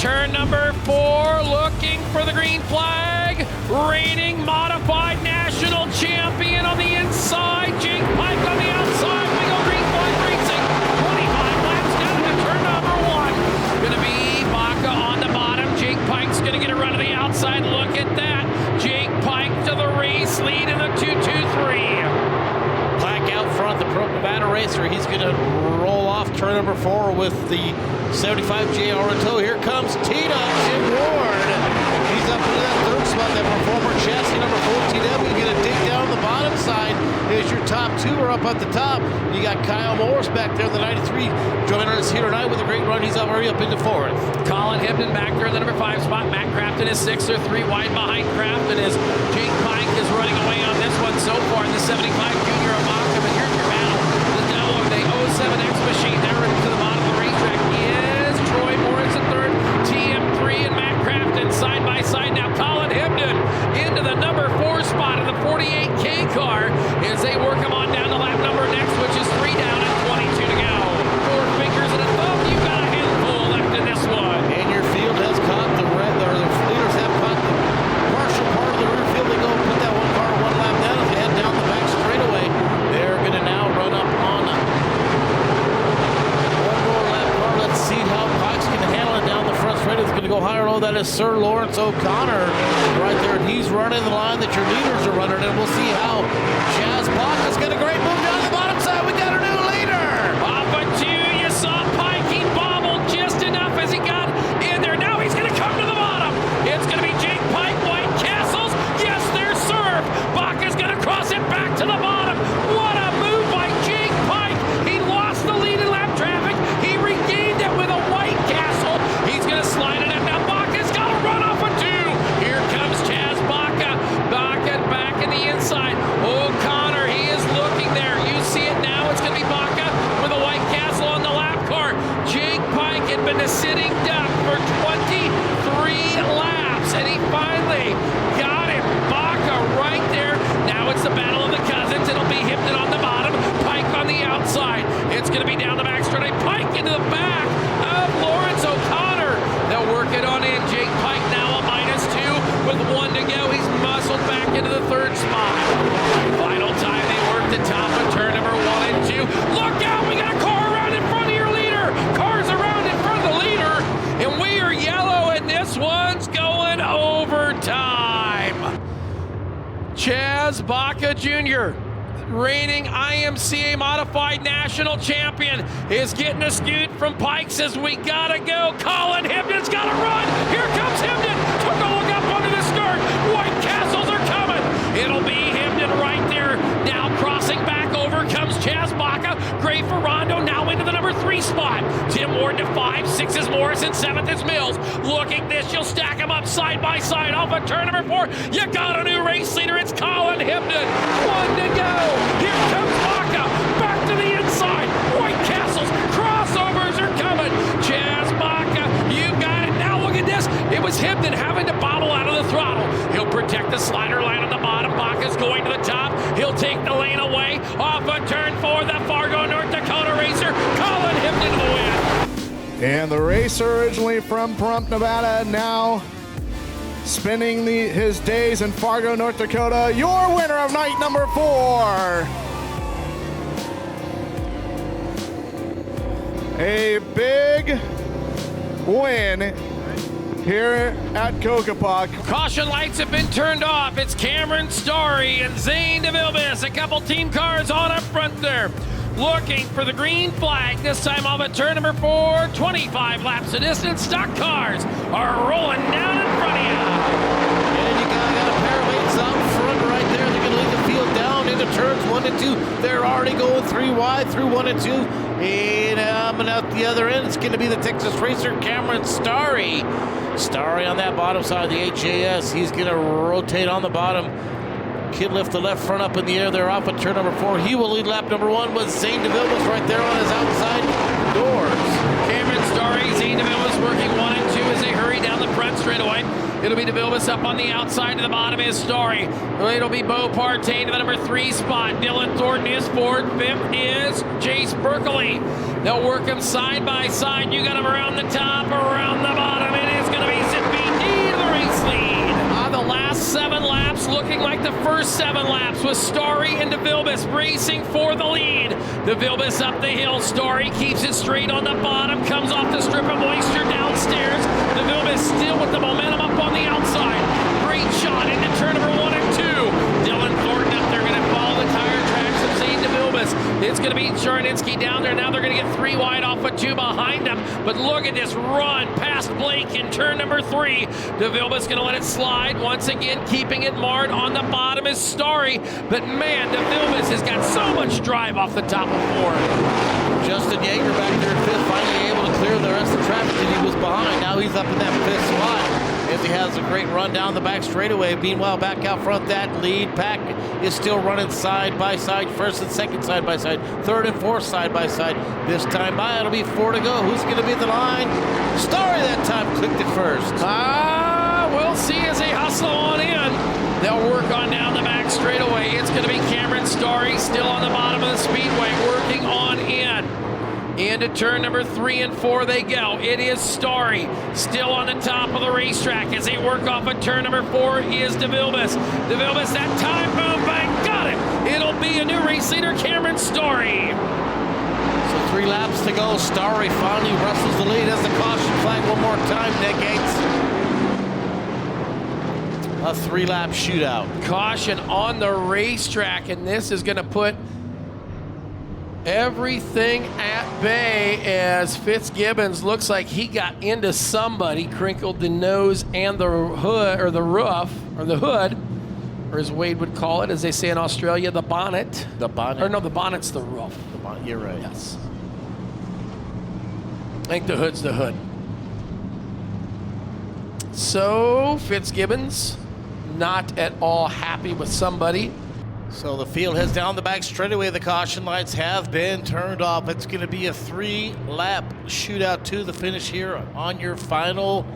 turn number 4, looking for the green flag. Reigning modified national champion on the inside. Jake Pike on the outside. We go green flag racing. 25 laps down to turn number 1. Gonna be Baca on the bottom. Jake Pike's gonna get a run to the outside. Look at that. Jake Pike to the race lead in the 2-2-3. Pike out front, the Pro Nevada racer. He's going to roll off turn number 4 with the 75 JR in tow. Here comes Tita, Jim Ward. He's up into that third spot. That performer chassis number 14W. Going to dig down the bottom side. Here's your top 2 are up at the top. You got Kyle Morris back there in the 93 joining us here tonight with a great run. He's already up into 4th. Colin Hibden back there in the number 5 spot. Matt Crafton is 6th or 3 wide behind Crafton as Jake Pike is running away on this one so far in the 75 Junior of Baca. But here's your battle. The devil of the 07X machine. They're to the bottom of the racetrack is Troy Morris in 3rd. TM3 and Matt Crafton side by side. Now Colin Hibden into the number 4 spot of the 48K car as they work him on down to lap number next, which is 3 down and 22 to go. 4 fingers and a thumb. You've got a handful left in this one. And your field has caught the leaders have caught the partial part of the rear field. They go put that one car 1 lap down as they head down the back straightaway. They're going to now run up on one more lap car. Let's see how Pike's going to handle it down the front straight. It's going to go higher low. That is Sir Lawrence O'Connor right there. And he's running the line that your leaders are running. And we'll see how Chaz Baca's got a great move down the bottom side. We got a new leader. Off of 2, you saw Pike. He bobbled just enough as he got in there. Now he's going to come to the bottom. It's going to be Jake Pike, White Castles. Yes, they're served. Baca's going to cross it back to the bottom. What a move by Jake Pike. He lost the lead in lap traffic. He regained it with a White Castle. He's going to slide it up. Now Baca's got to run off of 2. Here comes Chaz Baca. Baca back in the inside. O'Connor, he is looking there. You see it now. It's going to be Baca with a White Castle on the lap car. Jake Pike had been a sitting duck for 23 laps, and he finally got him. Baca right there. Now it's the battle of the cousins. It'll be Hibden on the bottom, Pike on the outside. It's going to be down the back straight. Pike into the back of Lawrence O'Connor. They'll work it on in. Jake Pike now a -2 with 1 to go. He's muscled back into the 3rd spot. Final time they work the top of turn number 1 and 2. Look out! We got a car around in front of your leader. Cars around in front of the leader, and we are yellow, and this one's going overtime. Chaz Baca Jr., reigning IMCA modified national champion, is getting a scoot from Pike. Says we gotta go. Colin Hibden's got to run. Here comes Hibden. Took a look up under the skirt. White Castles are coming. It'll be Hibden right there. Now crossing back over comes Chaz Baca. Gray Ferrando now into the number 3 spot. Tim Ward to 5. 6 is Morris and 7th is Mills. Look at this. You'll stack them up side by side off of turn number 4. You got a new race leader. It's Colin Hibden. 1 to go. Here comes Baca. Back to the inside. White Castles. Crossovers are coming. Chaz Baca, you got it. Now look at this. It was Hibden having to bobble out of the throttle. He'll protect the slider line on the bottom. Baca's going to the top. He'll take the lane away. Off of turn 4, the Fargo, North Dakota racer. Colin Hibden to the win. And the racer originally from Pahrump, Nevada, now spending his days in Fargo, North Dakota, your winner of night number 4. A big win here at Kokopuk. Caution lights have been turned off. It's Cameron Starry and Zane DeVilbiss, a couple team cars on up front there, looking for the green flag. This time off at turn number 4, 25 laps of distance. Stock cars are rolling down in front of you. And you got a pair of 8s out front right there. They're going to lead the field down into turns 1 and 2. They're already going 3 wide through 1 and 2. And out the other end, it's going to be the Texas racer Cameron Starry. Starry on that bottom side of the HJS. He's going to rotate on the bottom. Kid lift the left front up in the air. They're off at turn number 4. He will lead lap number 1 with Zane DeVilbiss right there on his outside doors. Cameron Starry, Zane DeVilbiss working 1 and 2 as they hurry down the front straightaway. It'll be DeVilbiss up on the outside. To the bottom is Starry. It'll be Beau Partey to the number 3 spot. Dylan Thornton is 4th. 5th is Jace Berkeley. They'll work them side by side. You got them around the top, around the bottom. It is 7 laps, looking like the first 7 laps with Starry and DeVilbiss racing for the lead. DeVilbiss up the hill. Starry keeps it straight on the bottom, comes off the strip of moisture downstairs. DeVilbiss still with the momentum up on the outside. Great shot into turn number 1 and 2. Dylan Thornton up there going to follow the tire tracks of Zane DeVilbiss. It's going to be Charninsky down there. Now they're going to get 3 wide off of 2 behind them. But look at this run past Blake in turn number 3. DeVilbiss going to let it slide. Once again, keeping it marred on the bottom is Starry. But man, DeVilbiss has got so much drive off the top of 4. Justin Yeager back there in 5th, finally able to clear the rest of the traffic that he was behind. Now he's up in that 5th spot as he has a great run down the back straightaway. Meanwhile, back out front, that lead pack is still running side by side. First and second side by side. Third and fourth side by side. This time by, it'll be 4 to go. Who's going to be at the line? Starry that time clicked it first. We'll see as they hustle on in. They'll work on down the back straightaway. It's going to be Cameron Starry still on the bottom of the speedway, working on in. Into turn number 3 and 4 they go. It is Starry still on the top of the racetrack as they work off of turn number 4 is DeVilbiss. DeVilbiss, that time, boom, bang, got it. It'll be a new race leader, Cameron Starry. So 3 laps to go. Starry finally wrestles the lead as the caution flag one more time negates a 3-lap shootout. Caution on the racetrack, and this is going to put everything at bay as Fitzgibbons looks like he got into somebody, crinkled the nose and the hood, or the roof, or the hood, or as Wade would call it, as they say in Australia, the bonnet. The bonnet. Or no, the bonnet's the roof. The bonnet, you're right. Yes. I think the hood's the hood. So Fitzgibbons not at all happy with somebody. So the field heads down the back straightaway. The caution lights have been turned off. It's going to be a 3-lap shootout to the finish here on your final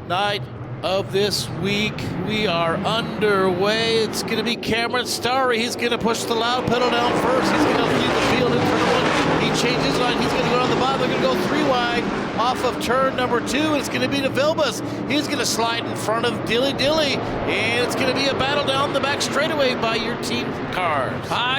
night of this week. We are underway. It's going to be Cameron Starry. He's going to push the loud pedal down first. He's going to lead the field in front of 1. He changes line. He's going to go on the bottom. They're going to go 3 wide off of turn number 2. It's going to be DeVilbiss. He's going to slide in front of Dilly Dilly. And it's going to be a battle down the back straightaway by your team cars.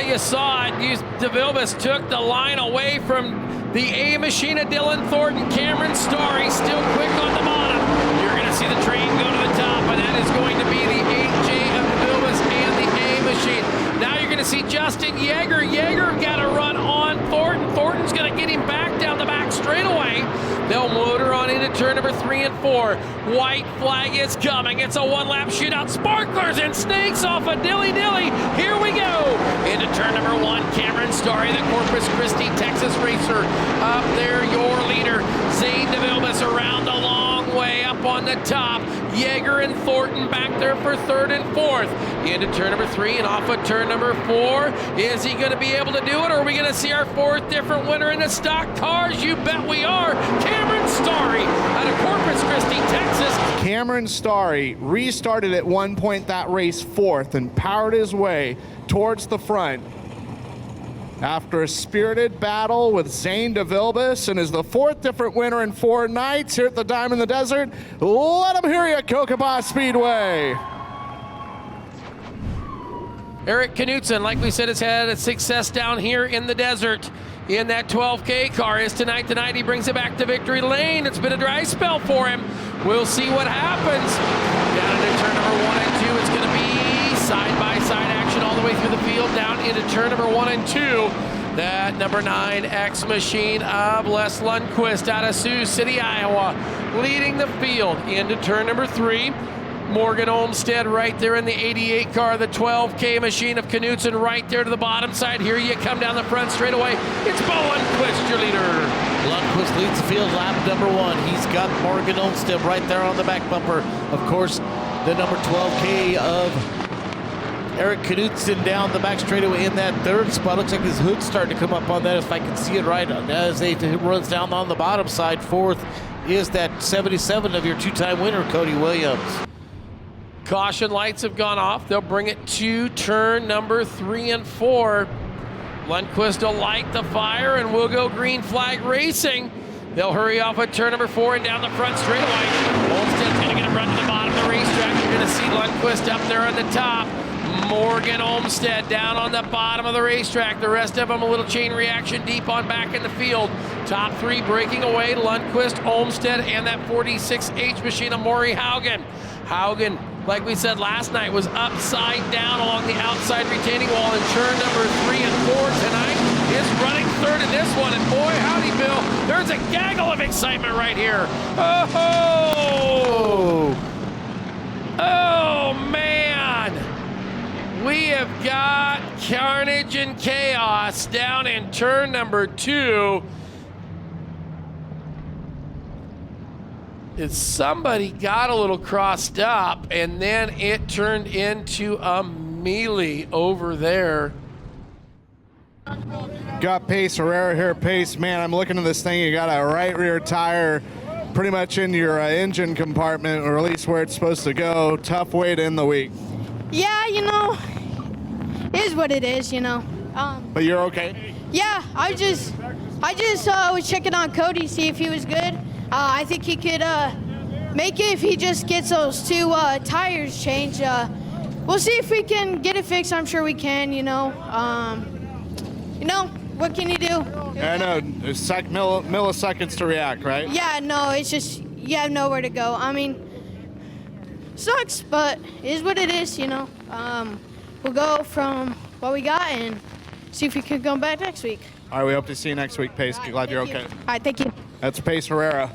You saw it. DeVilbiss took the line away from the A machine of Dylan Thornton. Cameron Starry still quick on the bottom. You're going to see the train go to the top, and that is going to be the 8J of DeVilbiss and the A machine. Now you're going to see Justin Yeager. Yeager got a run on Thornton. Thornton's going to get him back down the back straightaway. They'll motor on into turn number 3 and 4. White flag is coming. It's a 1-lap shootout. Sparklers and snakes off of Dilly Dilly. Here we go. Into turn number 1, Cameron Starry, the Corpus Christi, Texas racer. Up there, your leader, Zane DeVilbiss, around the long way up on the top. Yeager and Thornton back there for 3rd and 4th. Into turn number 3 and off of turn number 4. Is he going to be able to do it, or are we going to see our 4th different winner in the stock cars? You bet we are. Cameron Starry out of Corpus Christi, Texas. Cameron Starry restarted at one point that race 4th and powered his way towards the front after a spirited battle with Zane DeVilbiss, and is the 4th different winner in 4 nights here at the Diamond in the Desert. Let him hear you at Kokopah Speedway. Eric Knutson, like we said, has had a success down here in the desert in that 12K car. Is tonight the night he brings it back to victory lane. It's been a dry spell for him. We'll see what happens. Down into turn number 1 and 2, it's going to be side-by-side action all the way through the field, down into turn number 1 and 2. That number 9 X machine of Les Lundquist out of Sioux City, Iowa, leading the field into turn number 3. Morgan Olmstead right there in the 88 car, the 12K machine of Knutson right there to the bottom side. Here you come down the front straightaway. It's Bo Lundquist, your leader. Lundquist leads the field lap number 1. He's got Morgan Olmstead right there on the back bumper. Of course, the number 12K of Eric Knutson down the back straightaway in that 3rd spot. Looks like his hood's starting to come up on that, if I can see it right, as he runs down on the bottom side. 4th is that 77 of your 2-time winner, Cody Williams. Caution lights have gone off. They'll bring it to turn number 3 and 4. Lundquist will light the fire, and we'll go green flag racing. They'll hurry off at turn number 4 and down the front straightaway. Olmstead's going to get a run to the bottom of the race. Lundqvist up there on the top. Morgan Olmsted down on the bottom of the racetrack. The rest of them a little chain reaction deep on back in the field. Top three breaking away, Lundqvist, Olmsted, and that 46H machine of Maury Haugen. Haugen, like we said last night, was upside down along the outside retaining wall in turn number 3 and 4 tonight. Is running third in this one, and boy, howdy, Bill, there's a gaggle of excitement right here. Oh, man. We have got carnage and chaos down in turn number 2. Somebody got a little crossed up, and then it turned into a melee over there. Got Pace Herrera here. Pace, man, I'm looking at this thing. You got a right rear tire pretty much in your engine compartment, or at least where it's supposed to go. Tough way to end the week. Yeah, it is what it is, But you're okay? Yeah, I just was checking on Cody, see if he was good. I think he could make it if he just gets those 2 tires changed. We'll see if we can get it fixed. I'm sure we can, what can you do? I know, it's milliseconds to react, right? Yeah, no, it's just, you have nowhere to go. I mean, sucks, but it is what it is, We'll go from what we got and see if we can go back next week. All right, we hope to see you next week, Pace. Glad you're okay. All right, thank you. That's Pace Herrera.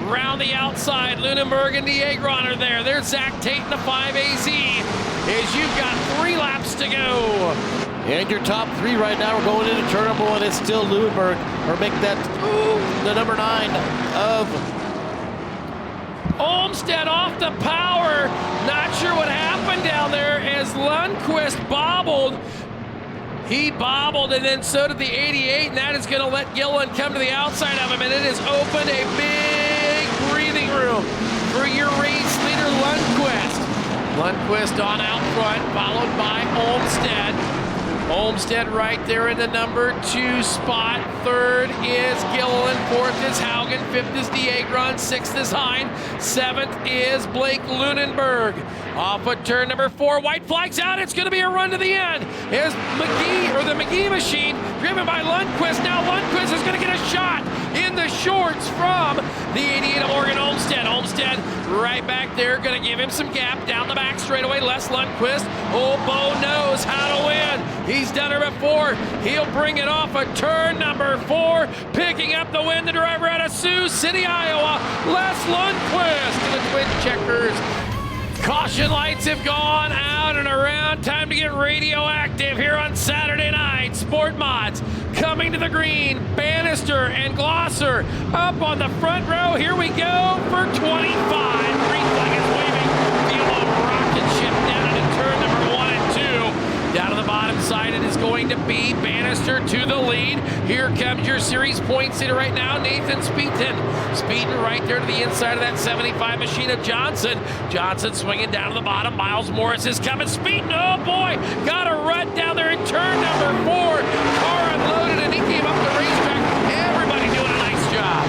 Round the outside, Lunenburg and Diegron are there. There's Zach Tate in the 5AZ as you've got 3 laps to go. And your top 3 right now, we're going into turn number 1. It's still Lunenburg, or make that the number 9 of Olmsted off the power. Not sure what happened down there as Lundqvist bobbled. He bobbled, and then so did the 88, and that is going to let Gilliland come to the outside of him, and it has opened a big breathing room for your race leader, Lundqvist. Lundqvist on out front, followed by Olmsted. Olmsted right there in the number 2 spot. Third is Gilliland. Fourth is Haugen. Fifth is Diegron. 6th is Hine. 7th is Blake Lunenburg. Off of turn number 4. White flag's out. It's going to be a run to the end. Is McGee, or the McGee machine, driven by Lundqvist. Now Lundqvist is going to get a shot in the shorts from the 88 of Morgan Olmsted. Olmsted right back there, going to give him some gap down the back straightaway. Les Lundqvist. Oh, Bo knows how to win. He's done it before. He'll bring it off of turn number 4. Picking up the win, the driver out of Sioux City, Iowa, Les Lundqvist to the Twin Checkers. Caution lights have gone out and around. Time to get radioactive here on Saturday night. Sport Mods coming to the green. Bannister and Glosser up on the front row. Here we go for 25. Green flag is waving. Feel a rocket ship down into turn number 1 and 2. Down to the bottom side, it is going to be Bannister to the lead. Here comes your series points leader right now, Nathan Speeton. Speeton right there to the inside of that 75 machine of Johnson. Johnson swinging down to the bottom. Miles Morris is coming. Speeton, oh boy, got a rut down there in turn number 4. Car unloaded and he came up the racetrack. Everybody doing a nice job.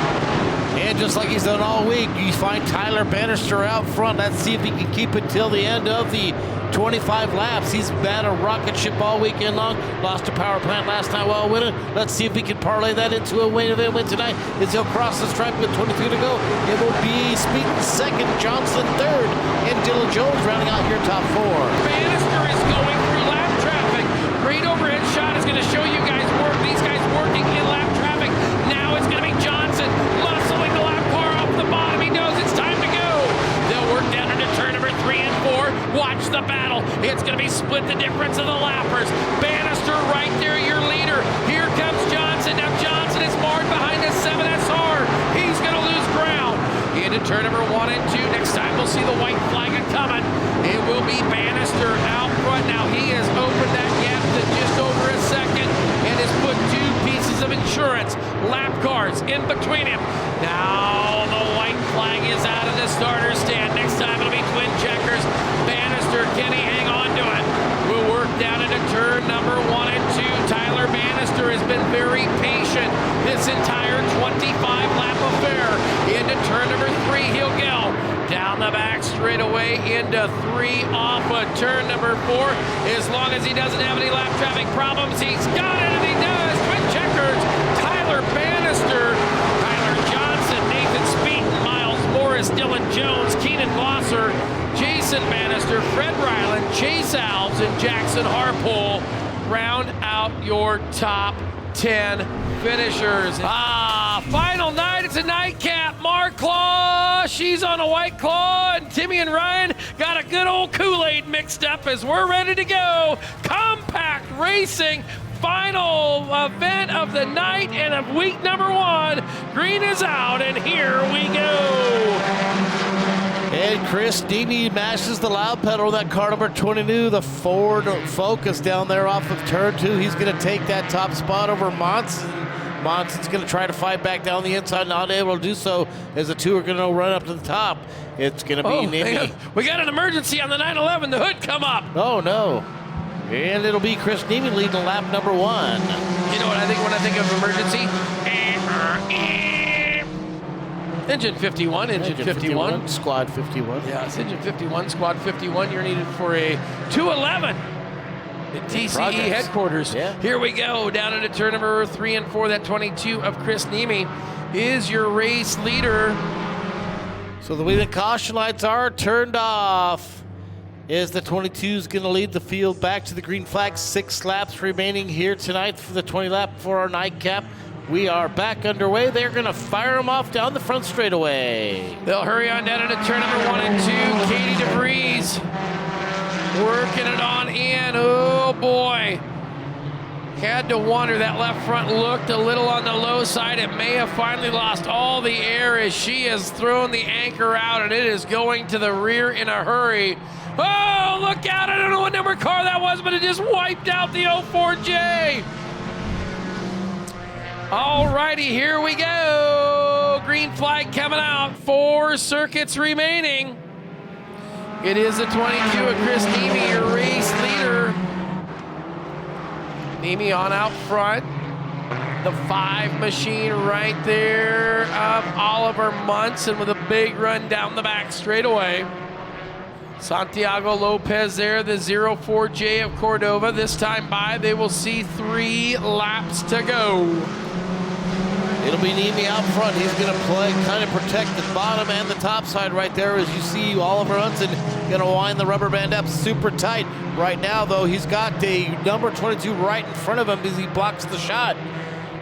And just like he's done all week, you find Tyler Bannister out front. Let's see if he can keep it till the end of the 25 laps. He's been a rocket ship all weekend long. Lost a power plant last time while winning. Let's see if we can parlay that into a win tonight. As he'll cross the stripe with 22 to go. It will be Speeton second, Johnson third, and Dylan Jones rounding out your top 4. Bannister is going through lap traffic. Great overhead shot is going to show you guys these guys working in lap traffic. Now it's going to be Johnson muscling the lap car off the bottom. He knows it's time to go. They'll work down into turn number 3 and 4. Watch the battle. It's going to be split the difference of the lappers. Bannister right there, your leader. Here comes Johnson. Now Johnson is marred behind the 7SR. He's going to lose ground. Into turn number 1 and 2. Next time we'll see the white flag coming. It will be Bannister out front. Now he has opened that gap to just over a second and has put 2 pieces of insurance lap cars in between him. Now the white flag is out of the starter stand. Next time it'll be Twin Checkers. Bannister, can he hang on to it? We'll work down into turn number 1 and 2. Tyler Bannister has been very patient this entire 25 lap affair. Into turn number 3, he'll go down the the back straightaway into 3 off of turn number 4. As long as he doesn't have any lap traffic problems, he's got it, and he does. Twin checkers, Tyler Bannister, Tyler Johnson, Nathan Speeton, Miles Morris, Dylan Jones, Keenan Glosser, Jason Bannister, Fred Ryland, Chase Alves, and Jackson Harpole round out your top 10 finishers. Final night, it's a nightcap. Mark Claw, she's on a White Claw, and Timmy and Ryan got a good old Kool-Aid mixed up as we're ready to go. Compact Racing, final event of the night and of week number 1. Green is out, and here we go. And Chris Deemy mashes the loud pedal with that car number 22, the Ford Focus down there off of turn 2. He's going to take that top spot over Monson. Monson's going to try to fight back down the inside, not able to do so as the two are going to run up to the top. It's going to be Nimi. We got an emergency on the 911. The hood come up. Oh, no. And it'll be Chris Nimi leading lap number 1. You know what I think when I think of emergency? Engine 51, engine 51. Squad 51. Yeah, it's engine 51, squad 51. You're needed for a 211 at TCE headquarters. Yeah. Here we go, down into turn number 3 and 4. That 22 of Chris Nemi is your race leader. So the way the caution lights are turned off is the 22 is going to lead the field back to the green flag. 6 laps remaining here tonight for the 20 lap for our nightcap. We are back underway. They're going to fire them off down the front straightaway. They'll hurry on down into turn number 1 and 2. Katie DeVries working it on in. Oh boy. Had to wonder, that left front looked a little on the low side. It may have finally lost all the air as she has thrown the anchor out, and it is going to the rear in a hurry. Oh, look out. I don't know what number car that was, but it just wiped out the 04J. Alrighty, here we go. Green flag coming out. 4 circuits remaining. It is the 22 of Chris Nemi, your race leader. Nemi on out front. The 5 machine right there of Oliver Munson with a big run down the back straightaway. Santiago Lopez there, the 04J of Cordova. This time by, they will see 3 laps to go. It'll be Nemi out front. He's going to play, kind of protect the bottom and the top side right there as you see Oliver Munson going to wind the rubber band up super tight. Right now, though, he's got a number 22 right in front of him as he blocks the shot.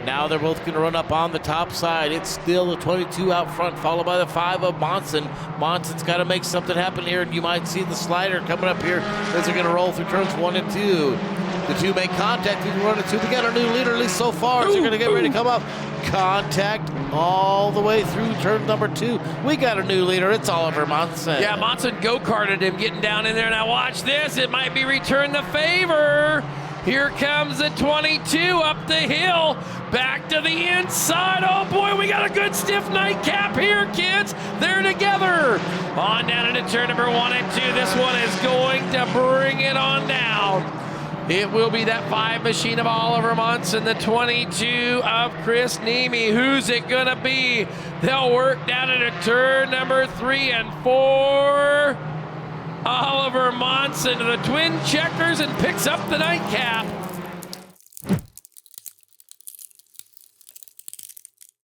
Now they're both going to run up on the top side. It's still the 22 out front, followed by the 5 of Monson. Monson's got to make something happen here, and you might see the slider coming up here as they're going to roll through turns 1 and 2. The 2 make contact through 1 and 2. We got our new leader, at least so far, as they're going to get ready to come up. Contact all the way through turn number 2. We got a new leader. It's Oliver Monson. Yeah, Monson go-karted him getting down in there. Now watch this. It might be return the favor. Here comes the 22 up the hill, back to the inside. Oh boy, we got a good stiff nightcap here, kids. They're together. On down into turn number 1 and 2. This one is going to bring it on down. It will be that 5 machine of Oliver Munson, the 22 of Chris Nemi. Who's it gonna be? They'll work down into turn number 3 and 4. Oliver Munson to the twin checkers and picks up the nightcap.